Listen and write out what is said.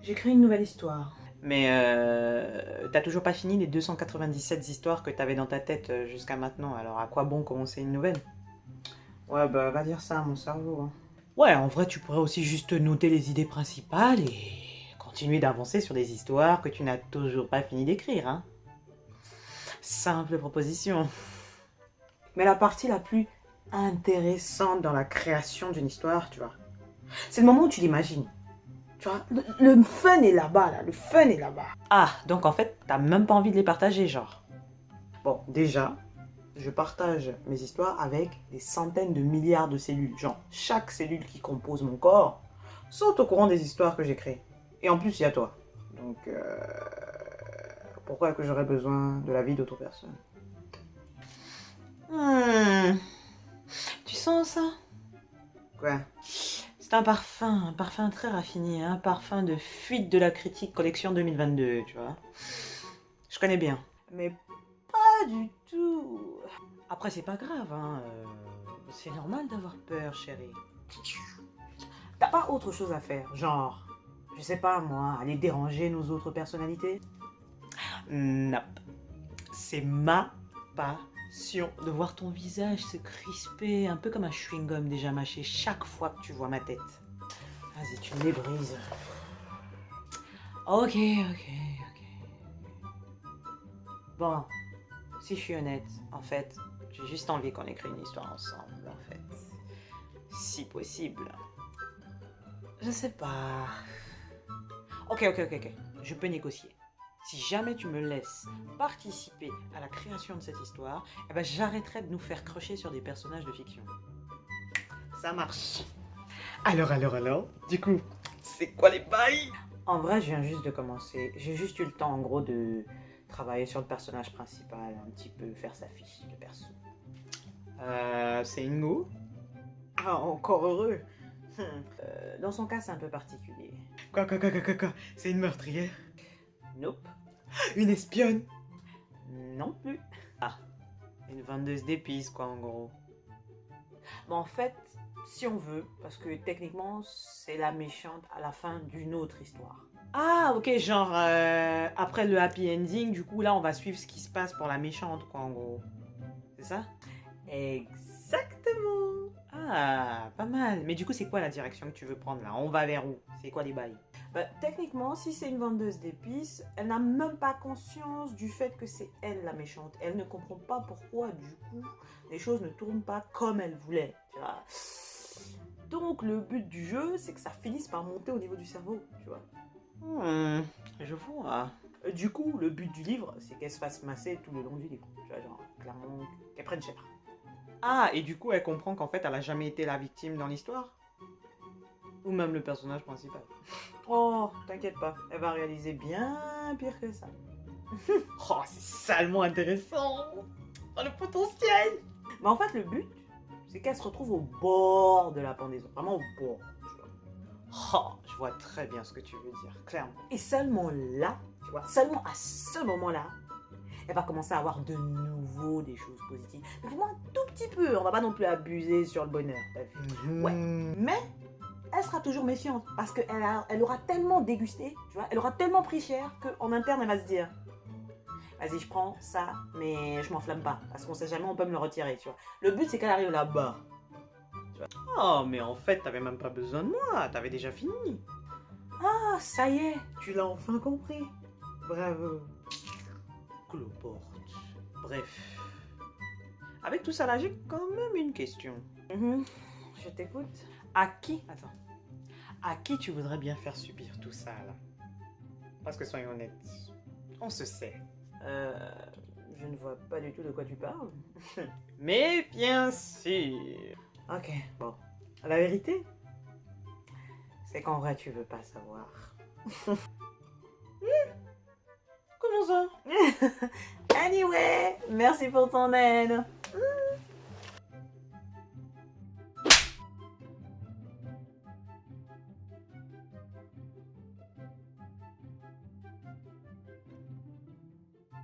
J'écris une nouvelle histoire. Mais t'as toujours pas fini les 297 histoires que t'avais dans ta tête jusqu'à maintenant, alors à quoi bon commencer une nouvelle? Ouais, bah va dire ça à mon cerveau. Hein. Ouais, en vrai, tu pourrais aussi juste noter les idées principales et continuer d'avancer sur des histoires que tu n'as toujours pas fini d'écrire, hein. Simple proposition. Mais la partie la plus intéressante dans la création d'une histoire, tu vois, c'est le moment où tu l'imagines. Tu vois, le fun est là-bas, là. Le fun est là-bas. Ah, donc en fait, t'as même pas envie de les partager, genre. Bon, déjà, je partage mes histoires avec des centaines de milliards de cellules. Genre, chaque cellule qui compose mon corps sont au courant des histoires que j'ai créées. Et en plus, il y a toi. Donc, pourquoi que j'aurais besoin de l'avis d'autres personnes? Tu sens ça? Quoi? C'est un parfum très raffiné, un parfum de fuite de la critique collection 2022, tu vois. Je connais bien. Mais pas du tout. Après, c'est pas grave, hein. C'est normal d'avoir peur, chérie. T'as pas autre chose à faire, genre, je sais pas moi, aller déranger nos autres personnalités? Non. C'est ma passion de voir ton visage se crisper, un peu comme un chewing-gum déjà mâché chaque fois que tu vois ma tête. Vas-y, tu me les brises. Ok. Bon, si je suis honnête, en fait, j'ai juste envie qu'on écrit une histoire ensemble, en fait. Si possible. Je sais pas. Ok. Je peux négocier. Si jamais tu me laisses participer à la création de cette histoire, eh ben j'arrêterai de nous faire crocher sur des personnages de fiction. Ça marche. Alors, du coup, c'est quoi les bails? En vrai, je viens juste de commencer. J'ai juste eu le temps, en gros, de travailler sur le personnage principal, un petit peu faire sa fiche de perso. C'est Ingo? Ah, encore heureux. Dans son cas, c'est un peu particulier. Quoi? C'est une meurtrière? Nope. Une espionne? Non plus. Ah, une vendeuse d'épices, quoi, en gros. Bon, en fait, si on veut, parce que techniquement, c'est la méchante à la fin d'une autre histoire. Ah, ok, genre, après le happy ending, du coup, là, on va suivre ce qui se passe pour la méchante, quoi, en gros. C'est ça? Exactement. Ah, pas mal. Mais du coup, c'est quoi la direction que tu veux prendre, là? On va vers où? C'est quoi les bails? Bah, techniquement, si c'est une vendeuse d'épices, elle n'a même pas conscience du fait que c'est elle la méchante. Elle ne comprend pas pourquoi, du coup, les choses ne tournent pas comme elle voulait. Tu vois. Donc, le but du jeu, c'est que ça finisse par monter au niveau du cerveau, tu vois. Je vois. Du coup, le but du livre, c'est qu'elle se fasse masser tout le long du livre. Tu vois, genre, clairement, qu'elle prenne cher. Ah, et du coup, elle comprend qu'en fait, elle a jamais été la victime dans l'histoire? Ou même le personnage principal? Oh, t'inquiète pas, elle va réaliser bien pire que ça. Oh, c'est salement intéressant. Oh, le potentiel. Mais en fait, le but, c'est qu'elle se retrouve au bord de la pendaison. Vraiment au bord, tu vois. Oh, je vois très bien ce que tu veux dire, clairement. Et seulement là, tu vois, seulement à ce moment-là, elle va commencer à avoir de nouveau des choses positives. Mais vraiment un tout petit peu, on va pas non plus abuser sur le bonheur, t'as vu? Ouais, mais elle sera toujours méfiante parce qu'elle aura tellement dégusté, tu vois, elle aura tellement pris cher qu'en interne, elle va se dire vas-y, je prends ça, mais je m'enflamme pas parce qu'on sait jamais, on peut me le retirer, tu vois. Le but, c'est qu'elle arrive là-bas. Tu vois. Oh, mais en fait, t'avais même pas besoin de moi, t'avais déjà fini. Ah, ça y est, tu l'as enfin compris. Bravo. Cloporte. Bref. Avec tout ça là, j'ai quand même une question. Je t'écoute. À qui tu voudrais bien faire subir tout ça là? Parce que soyons honnêtes, on se sait. Je ne vois pas du tout de quoi tu parles. Mais bien sûr. Ok, bon. La vérité, c'est qu'en vrai tu veux pas savoir. Comment ça? Anyway, merci pour ton aide.